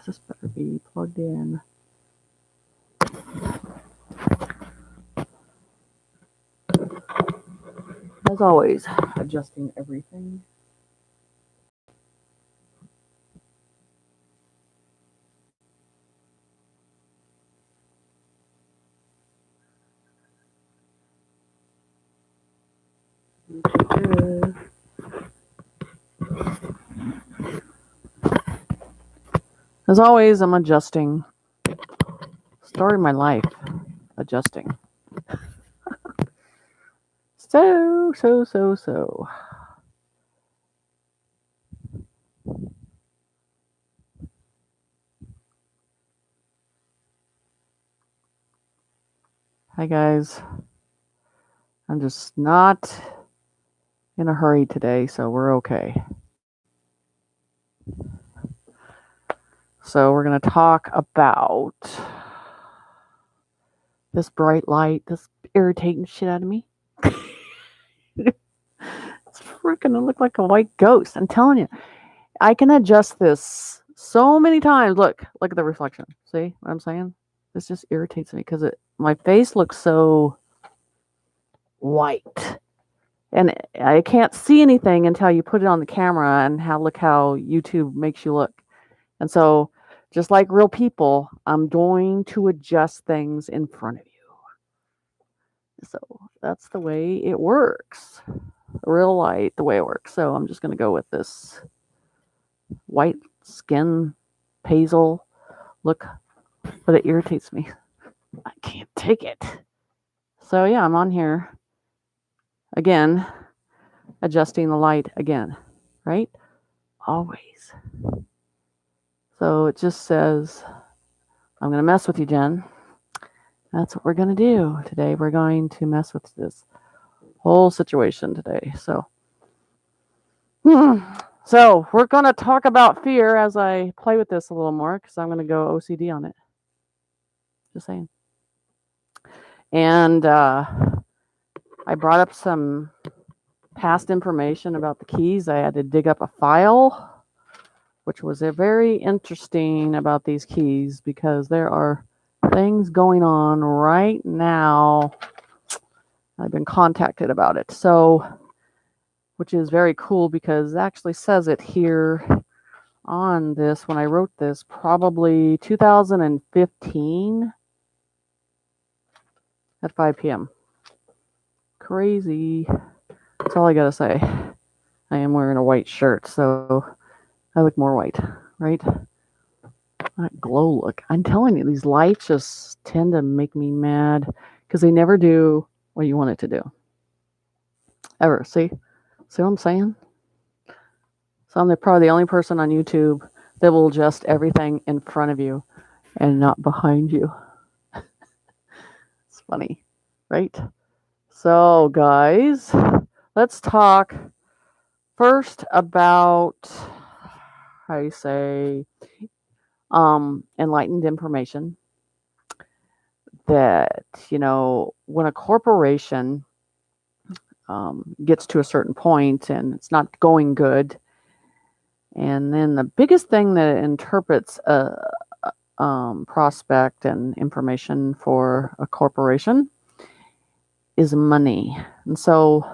This better be plugged in. As always, adjusting everything. As always, I'm adjusting. Story of my life, adjusting. So. Hi guys. I'm just not in a hurry today, so we're okay. So we're going to talk about this bright light, this irritating shit out of me. It's freaking look like a white ghost. I'm telling you, I can adjust this so many times. Look at the reflection. See what I'm saying? This just irritates me because my face looks so white. And I can't see anything until you put it on the camera and look how YouTube makes you look. And so, just like real people, I'm going to adjust things in front of you. So that's the way it works. Real light, the way it works. So I'm just going to go with this white skin, hazel look, but it irritates me. I can't take it. So yeah, I'm on here again, adjusting the light again, right? Always. So it just says, I'm going to mess with you, Jen. That's what we're going to do today. We're going to mess with this whole situation today. So we're going to talk about fear as I play with this a little more because I'm going to go OCD on it. Just saying. And I brought up some past information about the keys. I had to dig up a file, which was very interesting about these keys because there are things going on right now. I've been contacted about it. So, which is very cool because it actually says it here on this when I wrote this, probably 2015 at 5 p.m. Crazy. That's all I gotta say. I am wearing a white shirt, so I look more white, right? That glow look. I'm telling you, these lights just tend to make me mad because they never do what you want it to do. Ever. See what I'm saying? So I'm probably the only person on YouTube that will adjust everything in front of you and not behind you. It's funny, right? So, guys, let's talk first about how you say enlightened information. That, when a corporation gets to a certain point and it's not going good, and then the biggest thing that interprets a prospect and information for a corporation is money. And so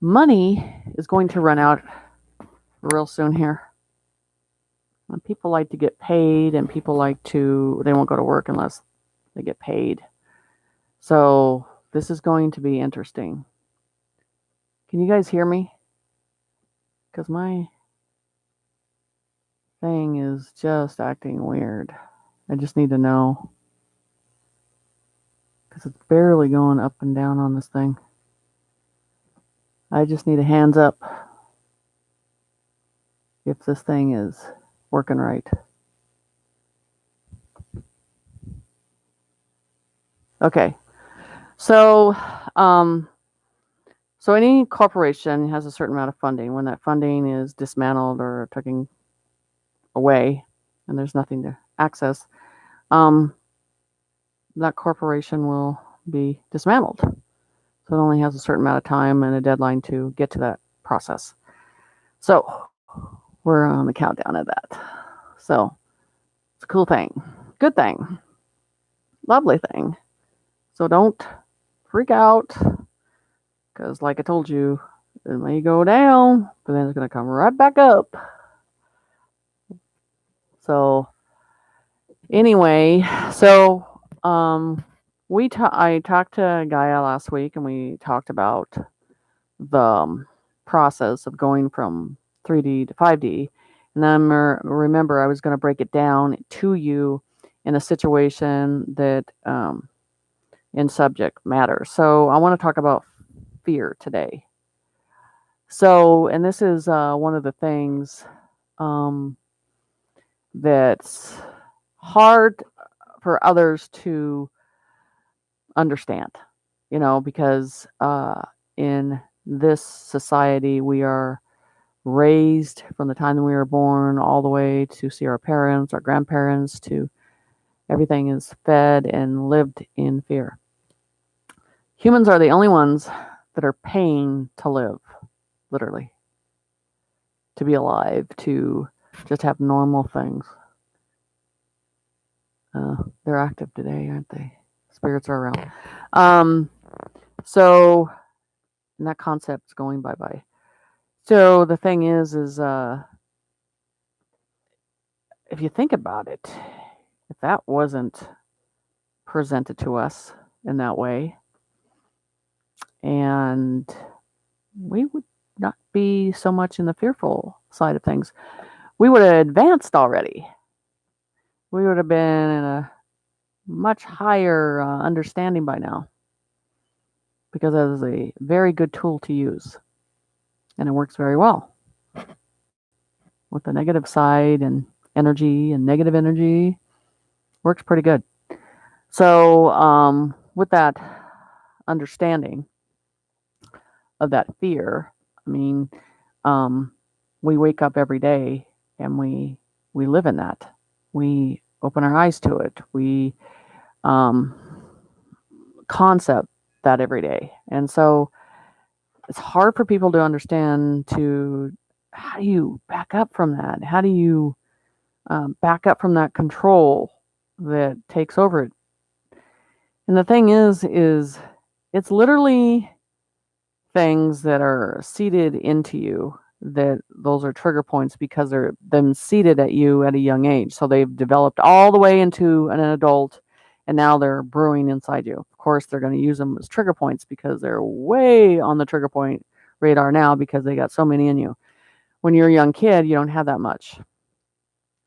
money is going to run out real soon here. And people like to get paid, and people they won't go to work unless they get paid. So this is going to be interesting. Can you guys hear me? Because my thing is just acting weird. I just need to know. Because it's barely going up and down on this thing. I just need a hands up if this thing is working right. Okay. So any corporation has a certain amount of funding. When that funding is dismantled or taken away and there's nothing to access, that corporation will be dismantled. So it only has a certain amount of time and a deadline to get to that process. So we're on the countdown of that. So It's a cool thing. Good thing. Lovely thing. So don't freak out, because like I told you, it may go down, but then it's going to come right back up. So anyway, so I talked to Gaia last week, and we talked about the process of going from 3D to 5D. And then remember, I was going to break it down to you in a situation that in subject matter. So I want to talk about fear today. So, and this is one of the things that's hard for others to understand, because in this society, we are raised from the time that we were born all the way to see our parents, our grandparents, to everything is fed and lived in fear. Humans are the only ones that are paying to live, literally, to be alive, to just have normal things. They're active today, aren't they? Spirits are around. So, and that concept's going bye-bye. So the thing is if you think about it, if that wasn't presented to us in that way, and we would not be so much in the fearful side of things. We would have advanced already. We would have been in a much higher understanding by now, because it is a very good tool to use, and it works very well with the negative side and energy, and negative energy works pretty good. So with that understanding of that fear, I mean, we wake up every day and we live in that. We open our eyes to it. We concept that every day. And so it's hard for people to understand how do you back up from that? How do you back up from that control that takes over it? And the thing is it's literally things that are seeded into you, that those are trigger points because they're them seeded at you at a young age. So they've developed all the way into an adult, and now they're brewing inside you. Of course, they're going to use them as trigger points because they're way on the trigger point radar now, because they got so many in you. When you're a young kid, you don't have that much.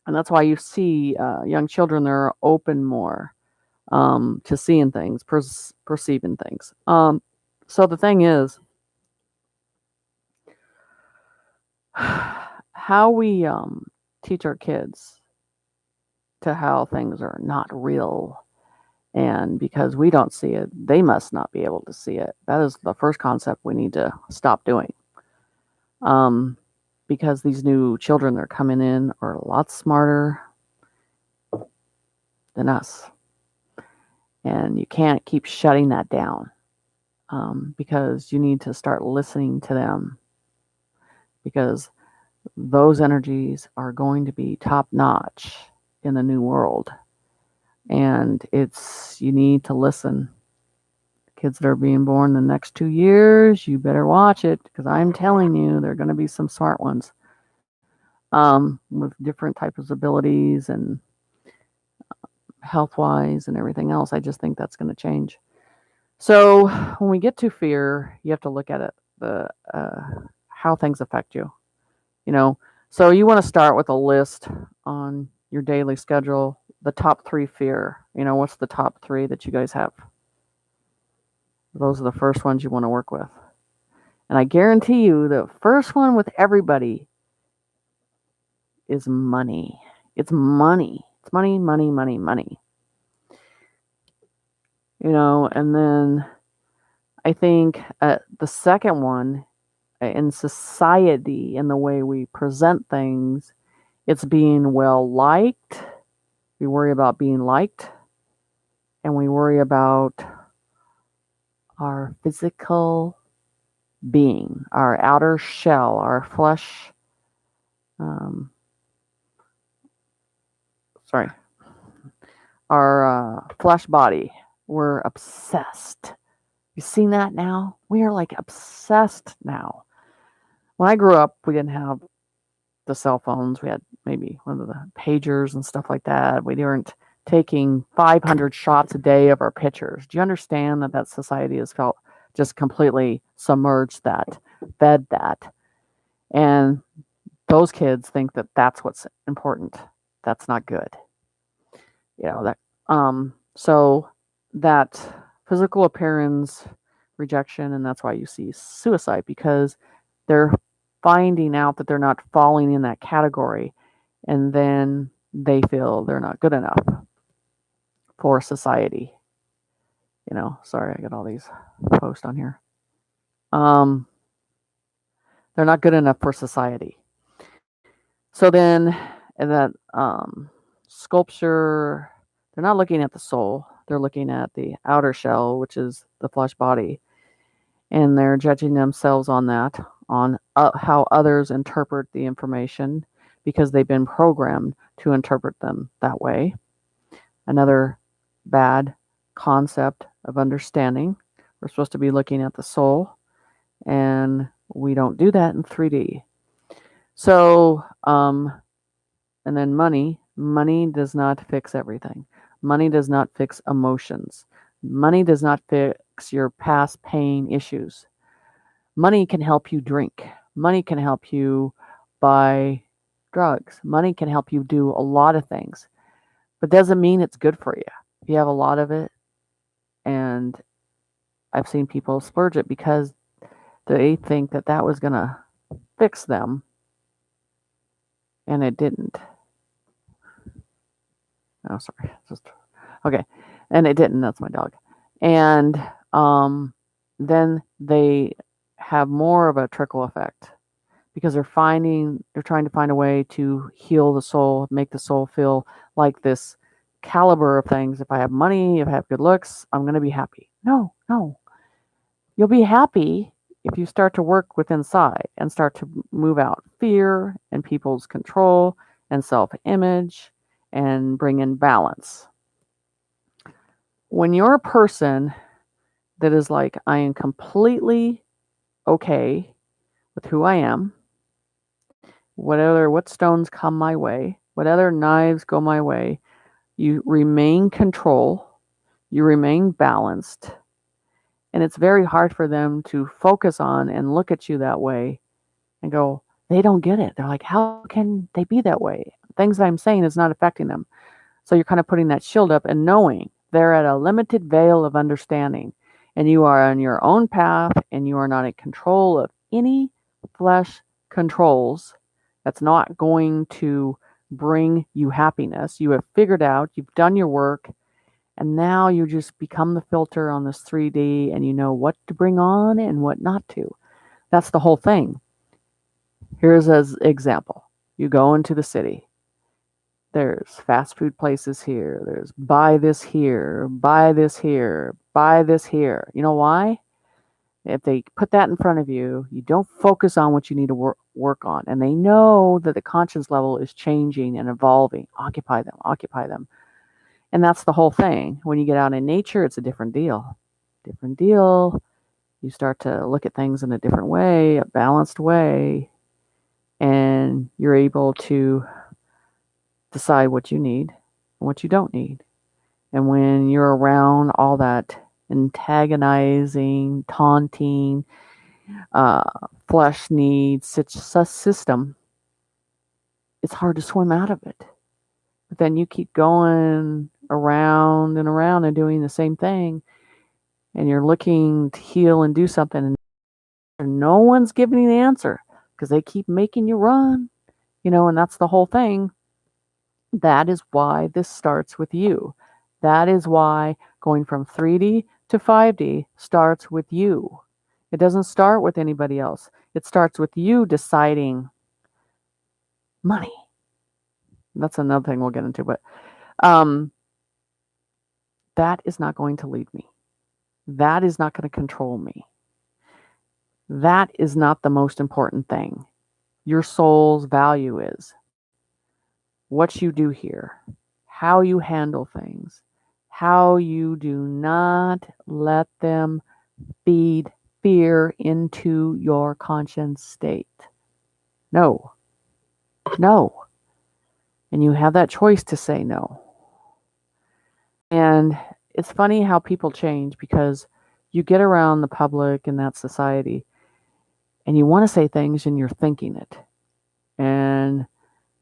And that's why you see young children, they're open more to seeing things, perceiving things. So the thing is, how we teach our kids to how things are not real, and because we don't see it, they must not be able to see it. That is the first concept we need to stop doing. Because these new children that are coming in are a lot smarter than us, and you can't keep shutting that down, because you need to start listening to them, because those energies are going to be top notch in the new world. And you need to listen. Kids that are being born the next 2 years, you better watch it, because I'm telling you, there are going to be some smart ones with different types of abilities and health-wise and everything else. I just think that's going to change. So when we get to fear, you have to look at it, how things affect you. So you want to start with a list on your daily schedule, the top 3 fear. What's the top 3 that you guys have? Those are the first ones you want to work with. And I guarantee you the first one with everybody is money. It's money. It's money, money, money, money. And then I think the second one, in society, in the way we present things, it's being well liked. We worry about being liked, and we worry about our physical being, our outer shell, our flesh. our flesh body. We're obsessed. You seen that now? We are like obsessed now. When I grew up, we didn't have the cell phones. We had maybe one of the pagers and stuff like that. We weren't taking 500 shots a day of our pictures. Do you understand that society has felt just completely submerged that, fed that, and those kids think that that's what's important. That's not good. That so that physical appearance rejection, and that's why you see suicide, because they're finding out that they're not falling in that category, and then they feel they're not good enough for society. Sorry, I got all these posts on here. They're not good enough for society. So then, and that sculpture, they're not looking at the soul. They're looking at the outer shell, which is the flesh body, and they're judging themselves on that, on how others interpret the information, because they've been programmed to interpret them that way. Another bad concept of understanding. We're supposed to be looking at the soul, and we don't do that in 3D. So, and then money. Money does not fix everything. Money does not fix emotions. Money does not fix your past pain issues. Money can help you drink. Money can help you buy drugs. Money can help you do a lot of things, but doesn't mean it's good for you. If you have a lot of it, and I've seen people splurge it because they think that that was going to fix them, and it didn't. Oh, sorry. Okay. And it didn't. That's my dog. And then they have more of a trickle effect, because they're trying to find a way to heal the soul, make the soul feel like this caliber of things. If I have money, if I have good looks, I'm going to be happy. No. You'll be happy if you start to work with inside and start to move out fear and people's control and self-image and bring in balance. When you're a person that is like, I am completely okay with who I am, what stones come my way, what other knives go my way, you remain control, you remain balanced, and it's very hard for them to focus on and look at you that way and go, they don't get it. They're like, how can they be that way? Things I'm saying is not affecting them. So you're kind of putting that shield up and knowing they're at a limited veil of understanding, and you are on your own path, and you are not in control of any flesh controls. That's not going to bring you happiness. You have figured out, you've done your work, and now you just become the filter on this 3D, and you know what to bring on and what not to. That's the whole thing. Here's an example. You go into the city. There's fast food places here. There's buy this here, buy this here, buy this here. You know why? If they put that in front of you, you don't focus on what you need to work on. And they know that the conscience level is changing and evolving. Occupy them. And that's the whole thing. When you get out in nature, it's a different deal. You start to look at things in a different way, a balanced way, and you're able to decide what you need and what you don't need. And when you're around all that antagonizing, taunting, flesh needs system, it's hard to swim out of it. But then you keep going around and around and doing the same thing, and you're looking to heal and do something, and no one's giving you the answer because they keep making you run, and that's the whole thing. That is why this starts with you. That is why going from 3D to 5D starts with you. It doesn't start with anybody else. It starts with you deciding money. That's another thing we'll get into, but that is not going to lead me. That is not going to control me. That is not the most important thing. Your soul's value is what you do here, how you handle things, how you do not let them feed fear into your conscious state. No, no. And you have that choice to say no. And it's funny how people change because you get around the public and that society and you want to say things and you're thinking it. And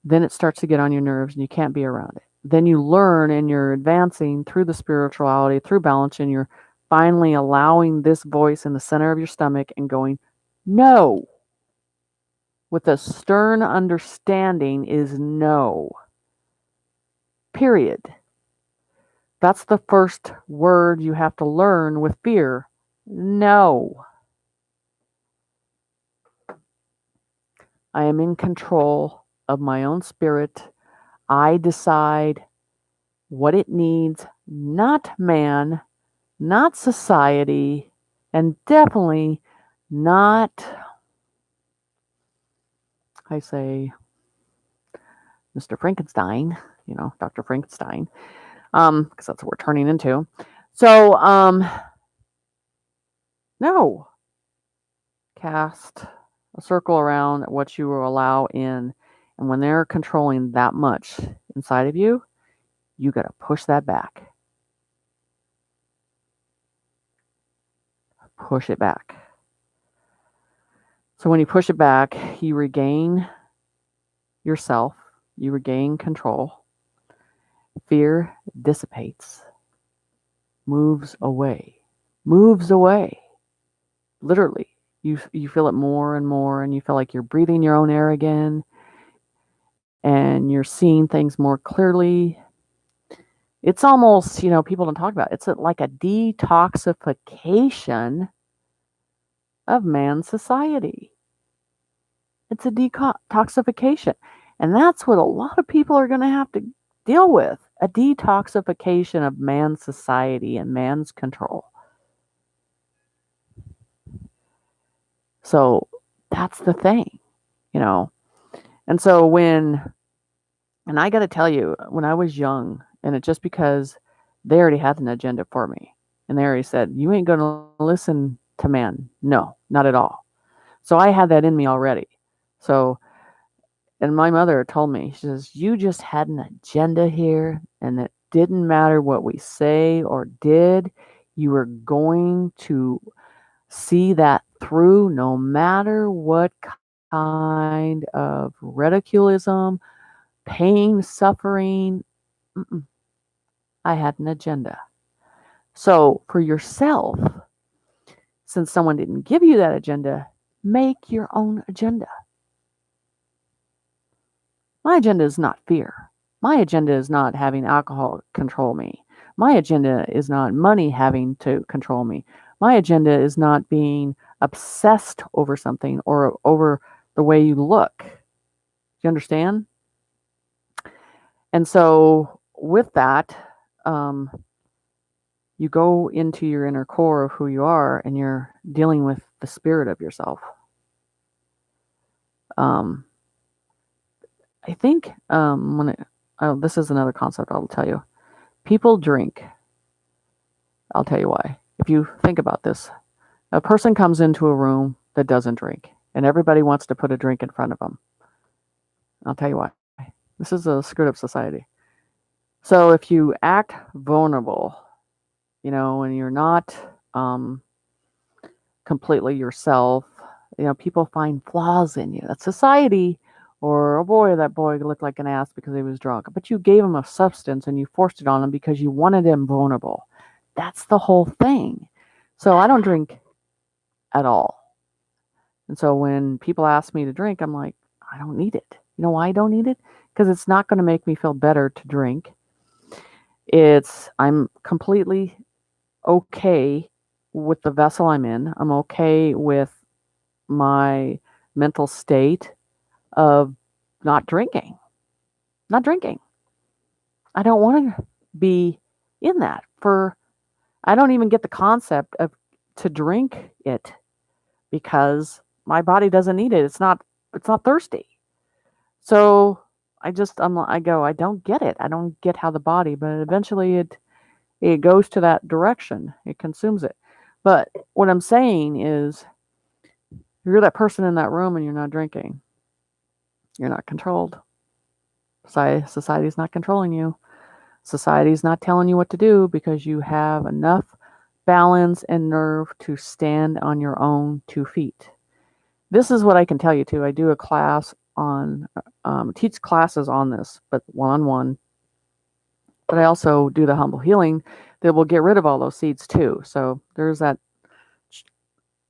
then it starts to get on your nerves and you can't be around it. Then you learn and you're advancing through the spirituality, through balance, and you're finally allowing this voice in the center of your stomach and going, no, with a stern understanding is no. Period. That's the first word you have to learn with fear. No. I am in control of my own spirit. I decide what it needs, not man, not society, and definitely not, I say, Mr. Frankenstein, Dr. Frankenstein, because that's what we're turning into. So, no. Cast a circle around what you will allow in. And when they're controlling that much inside of you, you got to push that back. Push it back. So when you push it back, you regain yourself, you regain control. Fear dissipates, moves away. Literally. You feel it more and more, and you feel like you're breathing your own air again, and you're seeing things more clearly. It's almost, people don't talk about it. It's like a detoxification of man's society. It's a detoxification. And that's what a lot of people are going to have to deal with, a detoxification of man's society and man's control. So that's the thing, And so and I got to tell you, when I was young, and it's just because they already had an agenda for me, and they already said, you ain't going to listen to man. No, not at all. So I had that in me already. So, and my mother told me, she says, you just had an agenda here, and it didn't matter what we say or did. You were going to see that through no matter what kind of ridiculism, pain, suffering. I had an agenda. So for yourself, since someone didn't give you that agenda, make your own agenda. My agenda is not fear. My agenda is not having alcohol control me. My agenda is not money having to control me. My agenda is not being obsessed over something or over the way you look. Do you understand? And so with that, you go into your inner core of who you are, and you're dealing with the spirit of yourself. I think this is another concept I'll tell you. People drink. I'll tell you why. If you think about this, a person comes into a room that doesn't drink, and everybody wants to put a drink in front of them. I'll tell you why. This is a screwed up society. So if you act vulnerable, and you're not completely yourself, people find flaws in you. That's society. Or, oh boy, that boy looked like an ass because he was drunk. But you gave him a substance and you forced it on him because you wanted him vulnerable. That's the whole thing. So I don't drink at all. And so when people ask me to drink, I'm like, I don't need it. You know why I don't need it? Because it's not going to make me feel better to drink. I'm completely okay with the vessel I'm in. I'm okay with my mental state of not drinking. I don't want to be in that I don't even get the concept of to drink it because my body doesn't need it. It's not thirsty. So I don't get it. I don't get how the body, but eventually it goes to that direction. It consumes it. But what I'm saying is, if you're that person in that room and you're not drinking, you're not controlled. Society's not controlling you. Society's not telling you what to do because you have enough balance and nerve to stand on your own 2 feet. This is what I can tell you too. I do a class on, teach classes on this, but one-on-one. But I also do the humble healing that will get rid of all those seeds too. So there's that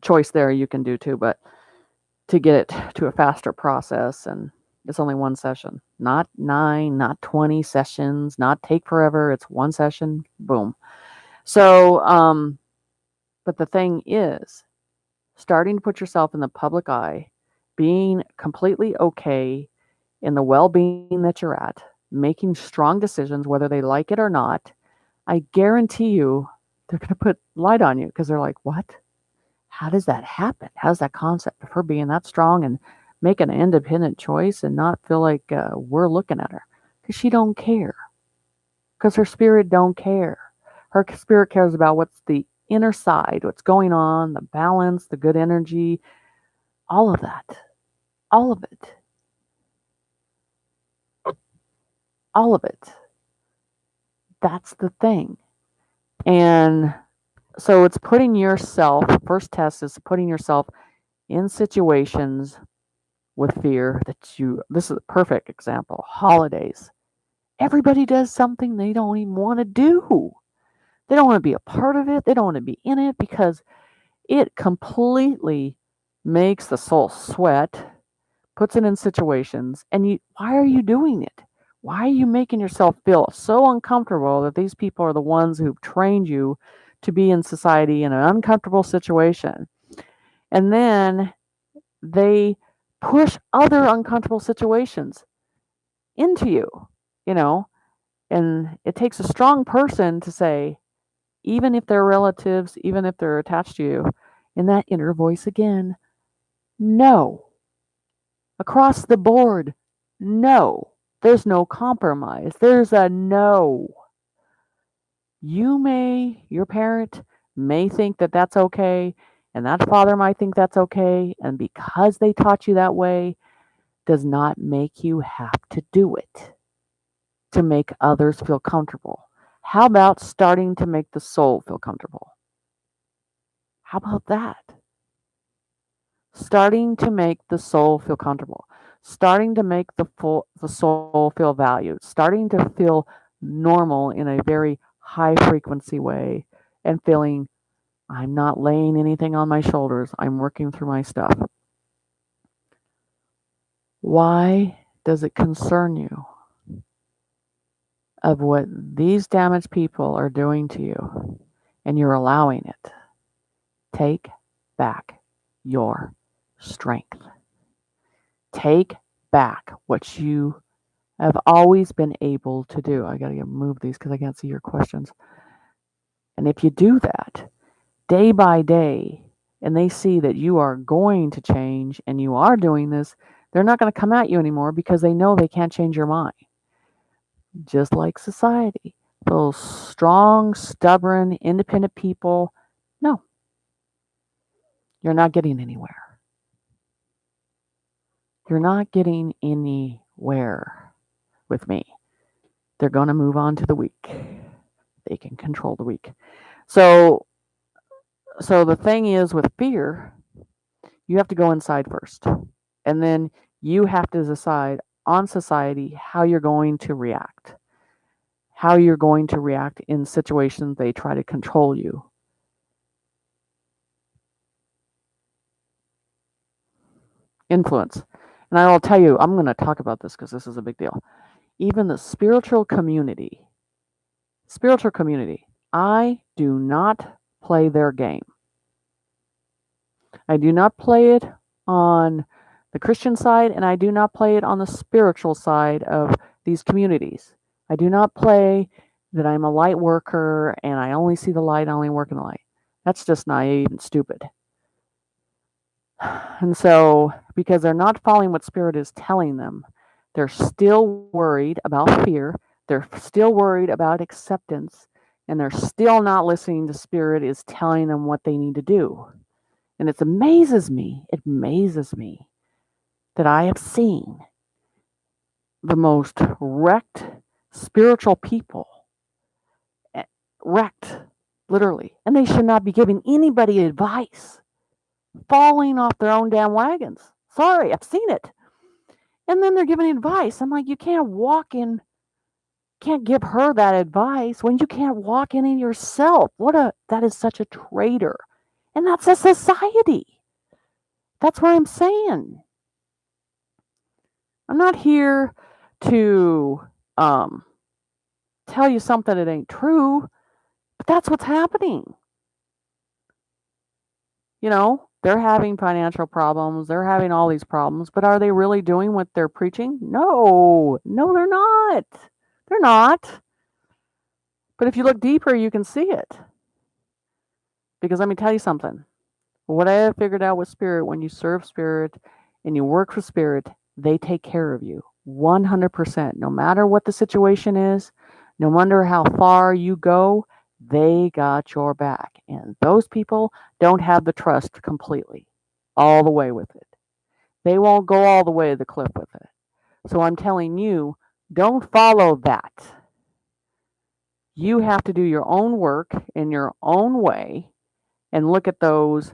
choice there you can do too, but to get it to a faster process, and it's only one session, not 9, not 20 sessions, not take forever. It's one session, boom. So, but the thing is, starting to put yourself in the public eye, being completely okay in the well-being that you're at, making strong decisions, whether they like it or not, I guarantee you they're going to put light on you because they're like, what? How does that happen? How does that concept of her being that strong and make an independent choice and not feel like we're looking at her? Because she don't care. Because her spirit don't care. Her spirit cares about what's the inner side, what's going on, the balance, the good energy, all of that. All of it. All of it. That's the thing. And so it's putting yourself, first test is putting yourself in situations with fear this is a perfect example. Holidays. Everybody does something they don't even want to do. They don't want to be a part of it. They don't want to be in it because it completely makes the soul sweat, puts it in situations, and why are you doing it? Why are you making yourself feel so uncomfortable that these people are the ones who've trained you to be in society in an uncomfortable situation? And then they push other uncomfortable situations into you, you know, and it takes a strong person to say, even if they're relatives, even if they're attached to you, in that inner voice again, no. Across the board, no. There's no compromise. There's a no. Your parent may think that that's okay, and that father might think that's okay, and because they taught you that way, does not make you have to do it to make others feel comfortable. How about starting to make the soul feel comfortable? How about that? Starting to make the soul feel comfortable, starting to make the soul feel valued, starting to feel normal in a very high frequency way, and feeling I'm not laying anything on my shoulders. I'm working through my stuff. Why does it concern you of what these damaged people are doing to you and you're allowing it? Take back your strength. Take back what you have always been able to do. I got to move these because I can't see your questions. And if you do that day by day, and they see that you are going to change and you are doing this, they're not going to come at you anymore because they know they can't change your mind. Just like society, those strong, stubborn, independent people, no, you're not getting anywhere. You're not getting anywhere with me. They're going to move on to the weak. They can control the weak. So the thing is with fear, you have to go inside first. And then you have to decide on society how you're going to react. How you're going to react in situations they try to control you. Influence. And I will tell you, I'm going to talk about this because this is a big deal. Even the spiritual community, I do not play their game. I do not play it on the Christian side, and I do not play it on the spiritual side of these communities. I do not play that I'm a light worker and I only see the light, I only work in the light. That's just naive and stupid. And so, because they're not following what Spirit is telling them, They're still worried about fear. They're still worried about acceptance. And they're still not listening to Spirit is telling them what they need to do. And it amazes me that I have seen the most wrecked spiritual people, wrecked, literally. And they should not be giving anybody advice, falling off their own damn wagons. Sorry, I've seen it. And then they're giving advice. I'm like, you can't give her that advice when you can't walk in it yourself. That is such a traitor. And that's a society. That's what I'm saying. I'm not here to tell you something that ain't true, but that's what's happening. They're having financial problems. They're having all these problems, but are they really doing what they're preaching? No, they're not. They're not. But if you look deeper, you can see it. Because let me tell you something. What I have figured out with Spirit, when you serve Spirit and you work for Spirit, they take care of you 100%. No matter what the situation is, no matter how far you go, they got your back. And those people don't have the trust completely, all the way with it. They won't go all the way to the cliff with it. So I'm telling you, don't follow that. You have to do your own work in your own way and look at those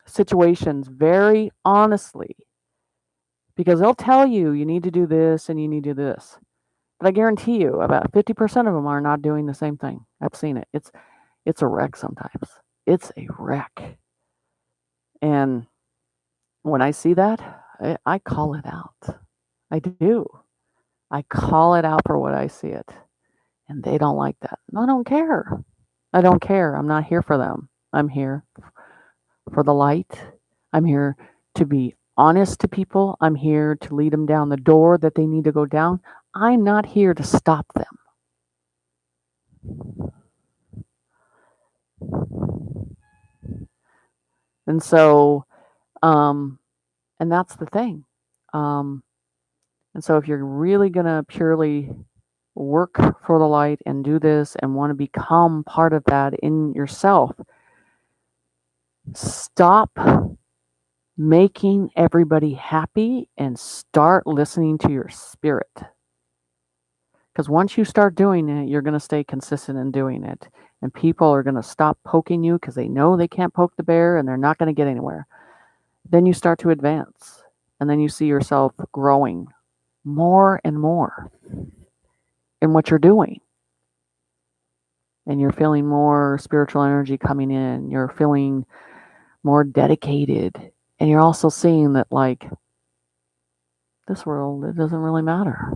situations very honestly, because they'll tell you need to do this and you need to do this. But I guarantee you about 50% of them are not doing the same thing. I've seen it. It's a wreck sometimes. It's a wreck. And when I see that, I call it out. I do. I call it out for what I see it. And they don't like that. And I don't care. I don't care. I'm not here for them. I'm here for the light. I'm here to be honest to people. I'm here to lead them down the door that they need to go down. I'm not here to stop them. And so, and that's the thing. And so if you're really going to purely work for the light and do this and want to become part of that in yourself, stop making everybody happy and start listening to your spirit. Because once you start doing it, you're going to stay consistent in doing it. And people are going to stop poking you because they know they can't poke the bear and they're not going to get anywhere. Then you start to advance. And then you see yourself growing more and more in what you're doing. And you're feeling more spiritual energy coming in. You're feeling more dedicated. And you're also seeing that, like, this world, it doesn't really matter.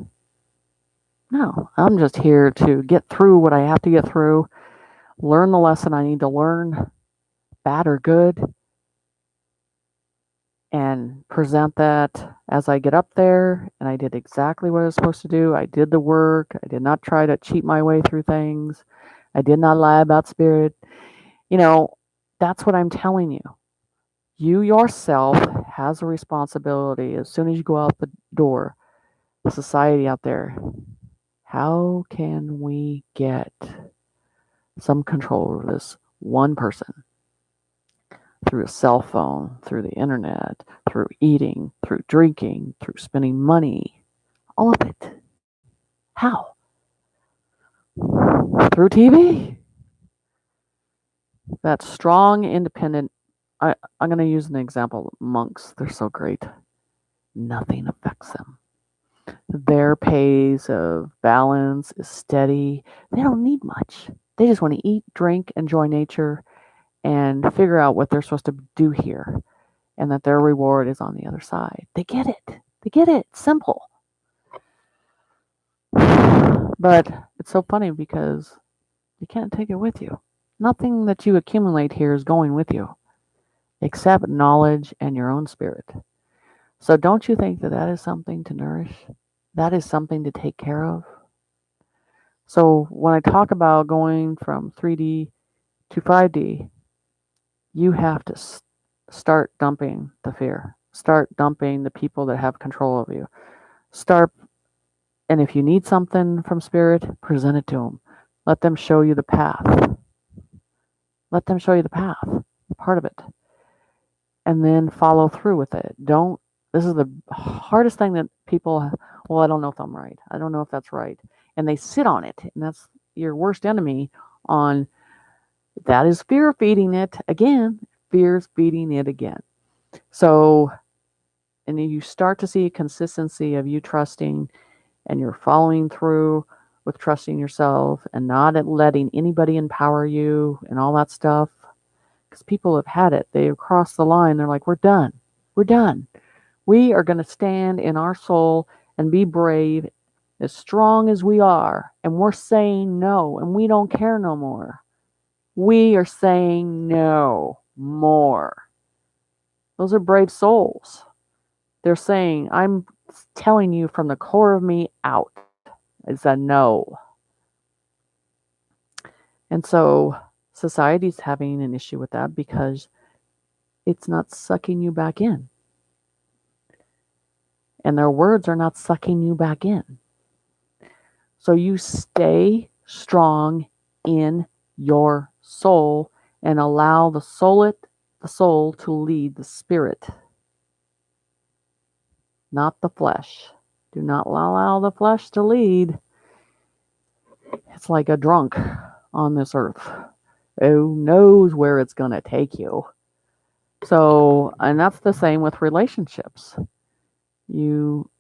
No, I'm just here to get through what I have to get through, learn the lesson I need to learn, bad or good, and present that as I get up there. And I did exactly what I was supposed to do. I did the work. I did not try to cheat my way through things. I did not lie about Spirit. That's what I'm telling you. You yourself has a responsibility as soon as you go out the door. Society out there, how can we get some control over this one person? Through a cell phone, through the internet, through eating, through drinking, through spending money, all of it. How? Through TV. That strong, independent, I'm going to use an example. Monks, they're so great. Nothing affects them. Their pace of balance is steady. They don't need much. They just want to eat, drink, enjoy nature, and figure out what they're supposed to do here, and that their reward is on the other side. They get it. It's simple. But it's so funny because you can't take it with you. Nothing that you accumulate here is going with you, except knowledge and your own spirit. So don't you think that that is something to nourish? That is something to take care of? So when I talk about going from 3D to 5D, you have to start dumping the fear. Start dumping the people that have control of you. Start, and if you need something from spirit, present it to them. Let them show you the path. Let them show you the path, part of it, and then follow through with it. Don't. This is the hardest thing that people. Well, I don't know if I'm right. I don't know if that's right, and they sit on it, and that's your worst enemy. On that is fear feeding it again. Fear's feeding it again. So, and then you start to see consistency of you trusting, and you're following through with trusting yourself and not letting anybody empower you and all that stuff. Because people have had it. They've crossed the line. They're like, we're done. We're done. We are going to stand in our soul and be brave, as strong as we are. And we're saying no, and we don't care no more. We are saying no more. Those are brave souls. They're saying, I'm telling you from the core of me out. It's a no. And so society's having an issue with that because it's not sucking you back in. And their words are not sucking you back in. So you stay strong in your soul and allow the soul to lead the spirit, not the flesh. Do not allow the flesh to lead. It's like a drunk on this earth. Who knows where it's going to take you? So, and that's the same with relationships. You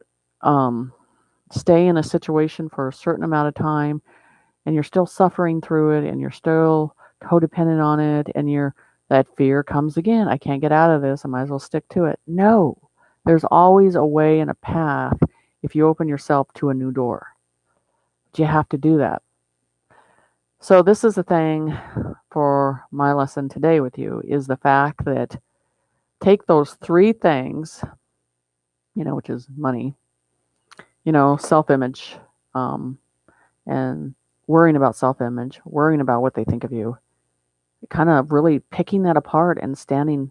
stay in a situation for a certain amount of time, and you're still suffering through it, and you're still codependent on it, and that fear comes again. I can't get out of this. I might as well stick to it. No, there's always a way and a path if you open yourself to a new door. But you have to do that. So this is the thing for my lesson today with you, is the fact that take those three things, which is money, self-image, and worrying about self-image, worrying about what they think of you, kind of really picking that apart and standing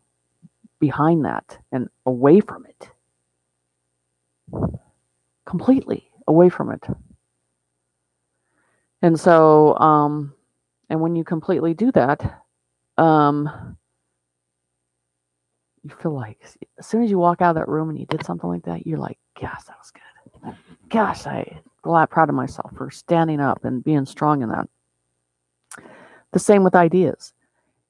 behind that and away from it. Completely away from it. And so, and when you completely do that, you feel like as soon as you walk out of that room and you did something like that, you're like, gosh, that was good. Gosh, I'm proud of myself for standing up and being strong in that. The same with ideas.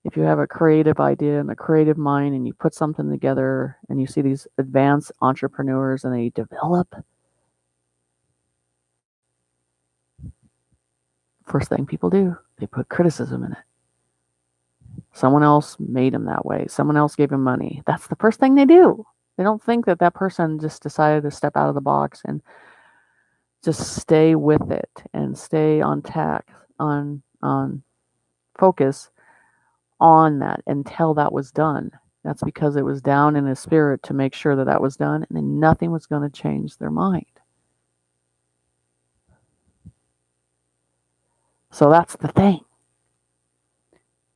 If you have a creative idea and a creative mind and you put something together and you see these advanced entrepreneurs and they develop, first thing people do, they put criticism in it. Someone else made them that way. Someone else gave them money. That's the first thing they do. They don't think that person just decided to step out of the box and just stay with it and stay on tack, on focus on that until that was done. That's because it was down in his spirit to make sure that was done, and then nothing was going to change their mind. So that's the thing.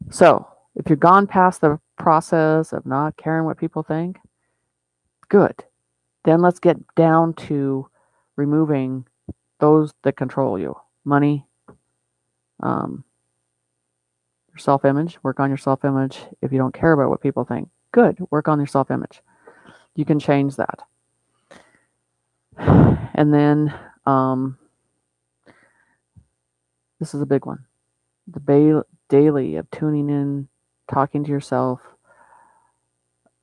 So if you're gone past the process of not caring what people think, good. Then let's get down to removing those that control you. Money, your self-image. Work on your self-image. If you don't care about what people think, good. Work on your self-image. You can change that. And then this is a big one. The daily of tuning in, talking to yourself,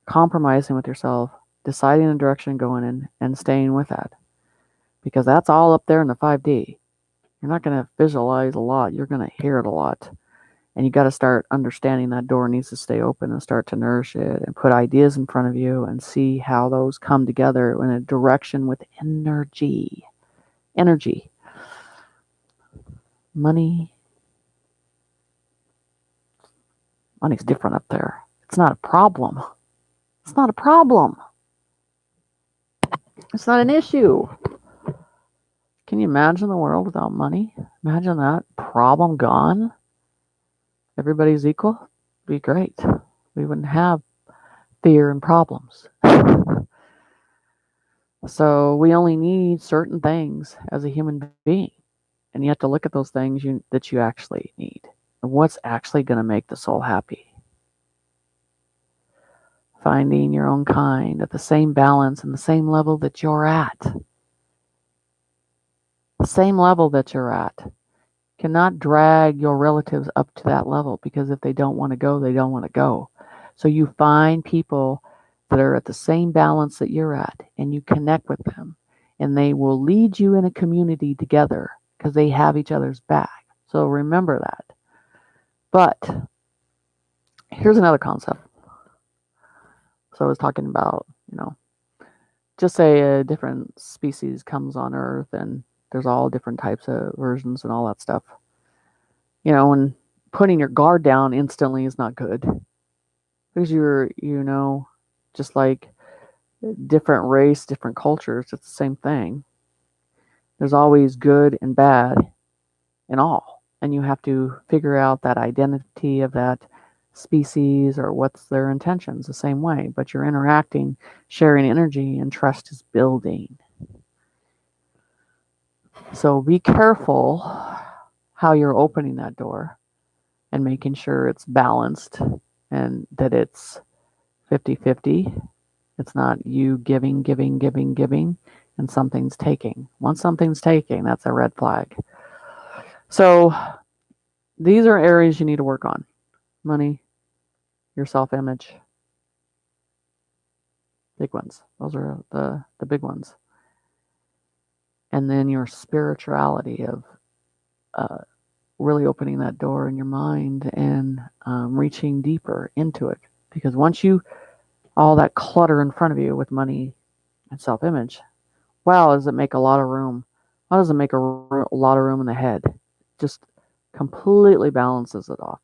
compromising with yourself, deciding the direction going in, and staying with that. Because that's all up there in the 5D. You're not going to visualize a lot. You're going to hear it a lot. And you got to start understanding that door needs to stay open and start to nourish it and put ideas in front of you and see how those come together in a direction with energy. Energy. Money's different up there. It's not a problem. It's not a problem. It's not an issue. Can you imagine the world without money? Imagine that problem gone. Everybody's equal. It'd be great. We wouldn't have fear and problems. So we only need certain things as a human being. And you have to look at those things that you actually need. And what's actually going to make the soul happy. Finding your own kind at the same balance and the same level that you're at. The same level that you're at. Cannot drag your relatives up to that level, because if they don't want to go, they don't want to go. So you find people that are at the same balance that you're at, and you connect with them, and they will lead you in a community together because they have each other's back. So remember that. But here's another concept. So I was talking about, just say a different species comes on Earth, and there's all different types of versions and all that stuff. And putting your guard down instantly is not good, because just like different race, different cultures, it's the same thing. There's always good and bad in all, and you have to figure out that identity of that species or what's their intentions the same way, but you're interacting, sharing energy, and trust is building. So be careful how you're opening that door and making sure it's balanced and that it's 50-50. It's not you giving, giving, giving, giving, and something's taking. Once something's taking, that's a red flag. So these are areas you need to work on. Money, your self-image. Big ones. Those are the big ones. And then your spirituality of really opening that door in your mind and reaching deeper into it. Because once all that clutter in front of you with money and self-image, wow, does it make a lot of room? How does it make a lot of room in the head? Just completely balances it off.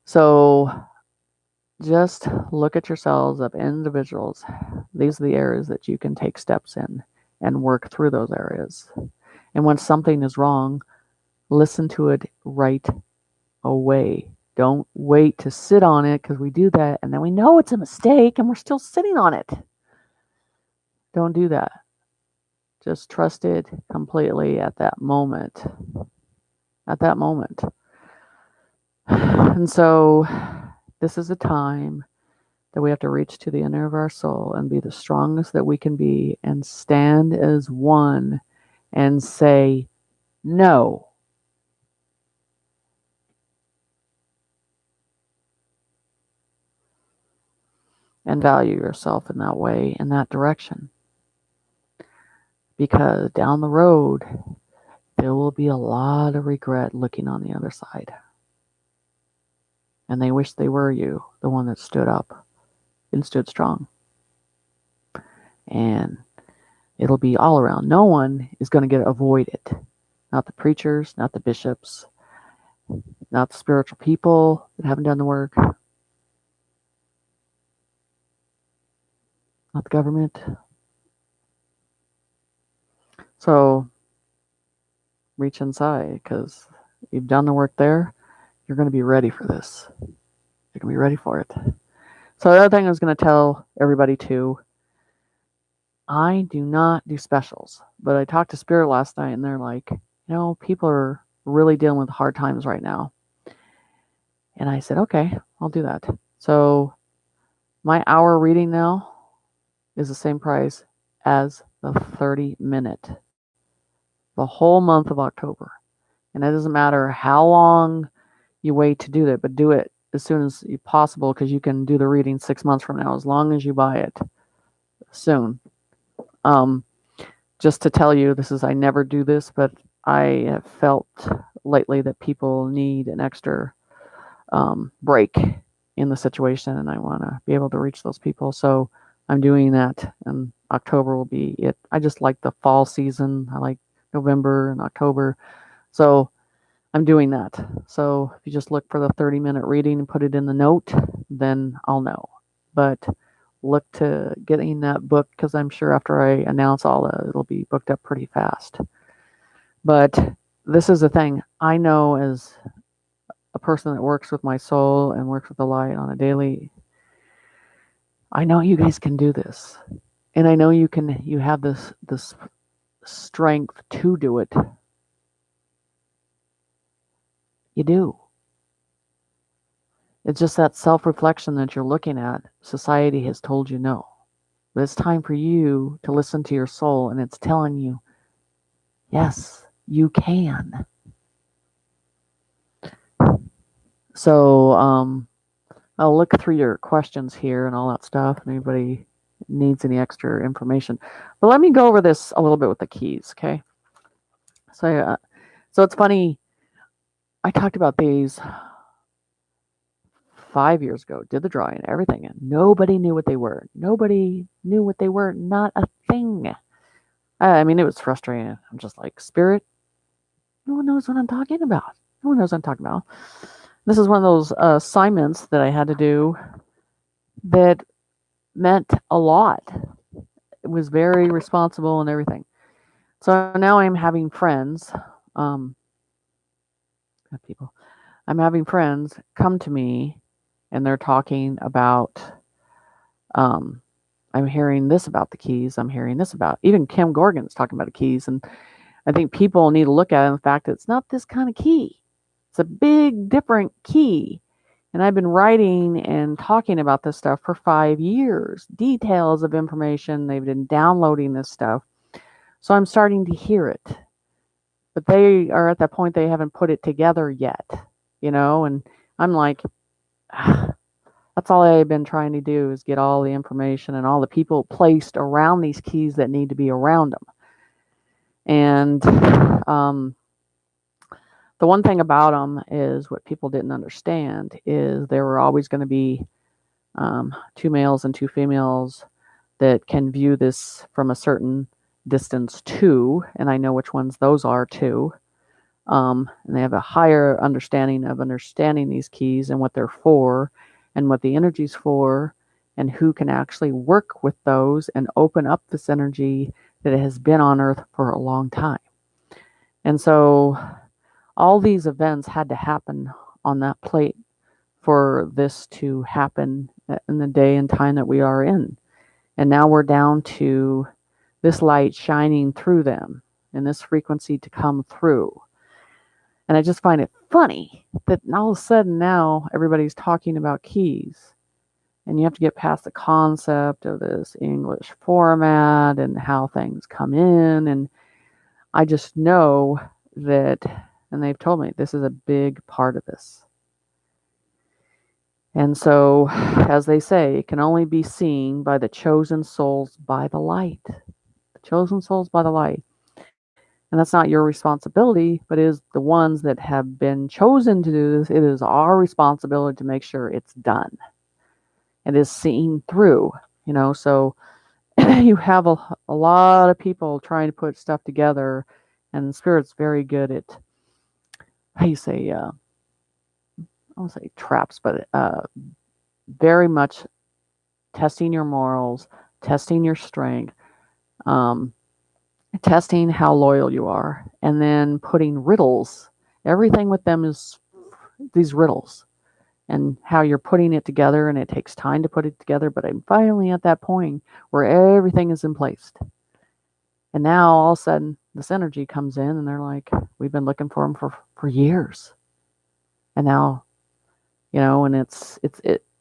So just look at yourselves as individuals. These are the areas that you can take steps in and work through those areas. And when something is wrong, listen to it right away. Don't wait to sit on it, because we do that and then we know it's a mistake and we're still sitting on it. Don't do that. Just trust it completely at that moment. At that moment. And so this is a time that we have to reach to the inner of our soul and be the strongest that we can be and stand as one and say no. And value yourself in that way, in that direction. Because down the road, there will be a lot of regret looking on the other side. And they wish they were you, the one that stood up and stood strong. And it'll be all around. No one is going to get avoided. Not the preachers, not the bishops, not the spiritual people that haven't done the work, not the government. So reach inside, because you've done the work there. You're going to be ready for this. You're going to be ready for it. So the other thing I was going to tell everybody too, I do not do specials. But I talked to Spirit last night, and they're like, people are really dealing with hard times right now. And I said, okay, I'll do that. So my hour reading now is the same price as the 30-minute, the whole month of October. And it doesn't matter how long you wait to do that, but do it as soon as possible, because you can do the reading 6 months from now, as long as you buy it soon. Just to tell you, I never do this, but I have felt lately that people need an extra break in the situation, and I want to be able to reach those people. So I'm doing that, and October will be it. I just like the fall season. I like November and October. So I'm doing that. So if you just look for the 30-minute reading and put it in the note, then I'll know. But look to getting that book, because I'm sure after I announce all that, it'll be booked up pretty fast. But this is the thing. I know, as a person that works with my soul and works with the light on a daily, I know you guys can do this. And I know you have this strength to do it. You do. It's just that self-reflection that you're looking at. Society has told you no. But it's time for you to listen to your soul, and it's telling you, yes, you can. So I'll look through your questions here and all that stuff. If anybody needs any extra information, but let me go over this a little bit with the keys, okay? So it's funny. I talked about these 5 years ago. Did the drawing, everything, and nobody knew what they were. Nobody knew what they were. Not a thing. I mean, it was frustrating. I'm just like, spirit. No one knows what I'm talking about. No one knows what I'm talking about. This is one of those assignments that I had to do that meant a lot. It was very responsible and everything. So now I'm having friends, um, people. I'm having friends come to me, and they're talking about. Um, I'm hearing this about the keys. I'm hearing this about even Kim Gorgon's talking about the keys, and I think people need to look at it in the fact that it's not this kind of key. It's a big, different key. And I've been writing and talking about this stuff for 5 years. Details of information. They've been downloading this stuff. So I'm starting to hear it. But they are at that point they haven't put it together yet. And I'm like, that's all I've been trying to do is get all the information and all the people placed around these keys that need to be around them. And the one thing about them is what people didn't understand is there were always going to be 2 males and 2 females that can view this from a certain distance too, and I know which ones those are too. And they have a higher understanding of understanding these keys and what they're for and what the energy's for and who can actually work with those and open up this energy that has been on earth for a long time. And so all these events had to happen on that plate for this to happen in the day and time that we are in. And now we're down to this light shining through them and this frequency to come through. And I just find it funny that all of a sudden now everybody's talking about keys. And you have to get past the concept of this English format and how things come in. And I just know that, and they've told me this is a big part of this. And so, as they say, it can only be seen by the chosen souls by the light. The chosen souls by the light. And that's not your responsibility, but is the ones that have been chosen to do this. It is our responsibility to make sure it's done. It is seen through, so you have a lot of people trying to put stuff together, and Spirit's very good at, how you say, I won't say traps, but very much testing your morals, testing your strength, testing how loyal you are, and then putting riddles. Everything with them is these riddles and how you're putting it together, and it takes time to put it together, but I'm finally at that point where everything is in place. And now all of a sudden this energy comes in and they're like, we've been looking for them for years. And now, and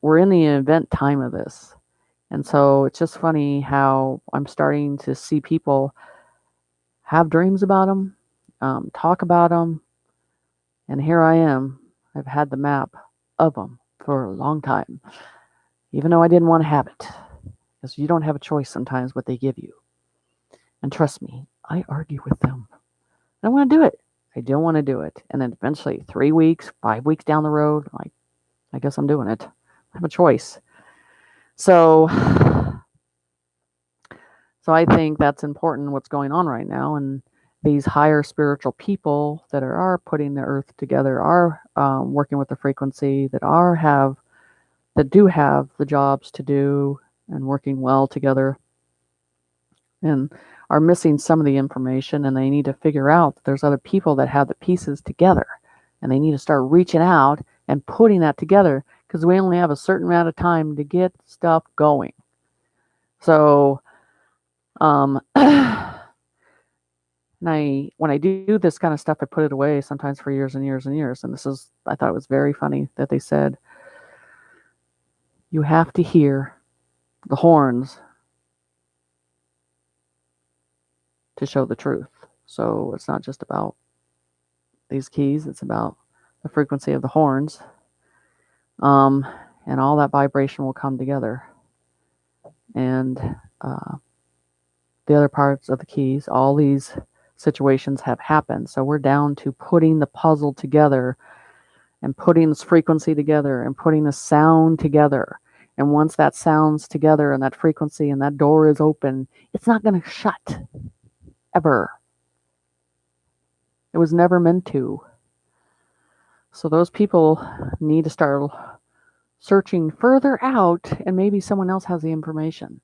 we're in the event time of this. And so it's just funny how I'm starting to see people have dreams about them, talk about them. And here I am. I've had the map of them for a long time, even though I didn't want to have it. Because you don't have a choice sometimes what they give you. And trust me, I argue with them. I don't want to do it. I don't want to do it. And then eventually 3 weeks, 5 weeks down the road, like, I guess I'm doing it. I have a choice. So I think that's important what's going on right now. And these higher spiritual people that are putting the earth together are working with the frequency that do have the jobs to do and working well together and are missing some of the information, and they need to figure out that there's other people that have the pieces together, and they need to start reaching out and putting that together because we only have a certain amount of time to get stuff going. So And when I do this kind of stuff, I put it away sometimes for years and years and years. And I thought it was very funny that they said, you have to hear the horns to show the truth. So it's not just about these keys, it's about the frequency of the horns. And all that vibration will come together. And the other parts of the keys, all these situations have happened. So we're down to putting the puzzle together and putting this frequency together and putting the sound together. And once that sounds together and that frequency and that door is open, it's not going to shut ever. It was never meant to. So those people need to start searching further out, and maybe someone else has the information.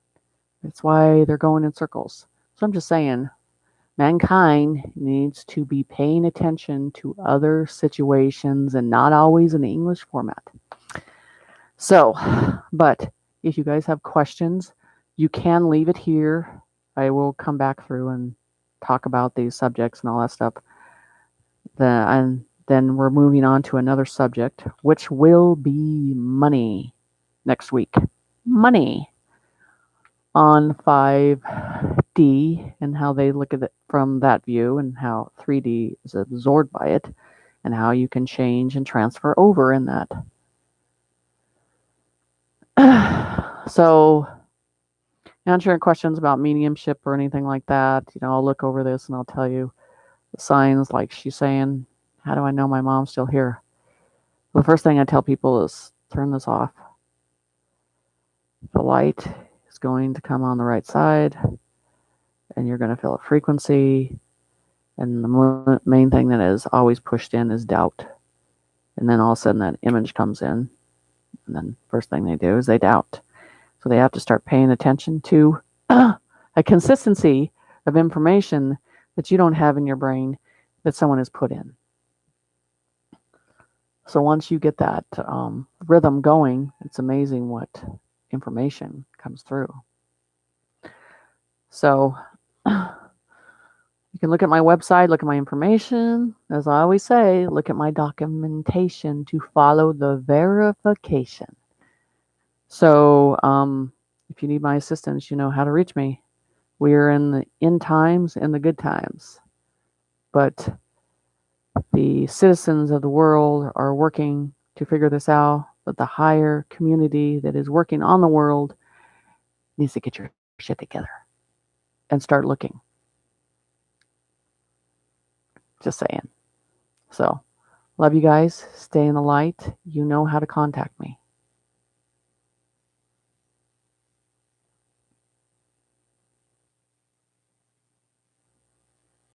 That's why they're going in circles. So I'm just saying, mankind needs to be paying attention to other situations and not always in the English format. So, but if you guys have questions, you can leave it here. I will come back through and talk about these subjects and all that stuff. And then we're moving on to another subject, which will be money next week. Money on 5D and how they look at it from that view and how 3D is absorbed by it and how you can change and transfer over in that. So, answering questions about mediumship or anything like that, I'll look over this and I'll tell you the signs, like she's saying, how do I know my mom's still here? Well, the first thing I tell people is turn this off. The light is going to come on the right side, and you're going to feel a frequency. And the main thing that is always pushed in is doubt. And then all of a sudden that image comes in, and then first thing they do is they doubt. So they have to start paying attention to a consistency of information that you don't have in your brain that someone has put in. So once you get that rhythm going, it's amazing what information comes through. So you can look at my website, look at my information. As I always say, look at my documentation to follow the verification. So if you need my assistance, you know how to reach me. We're in the end times and the good times. But the citizens of the world are working to figure this out. But the higher community that is working on the world needs to get your shit together and start looking. Just saying. So, love you guys. Stay in the light. You know how to contact me.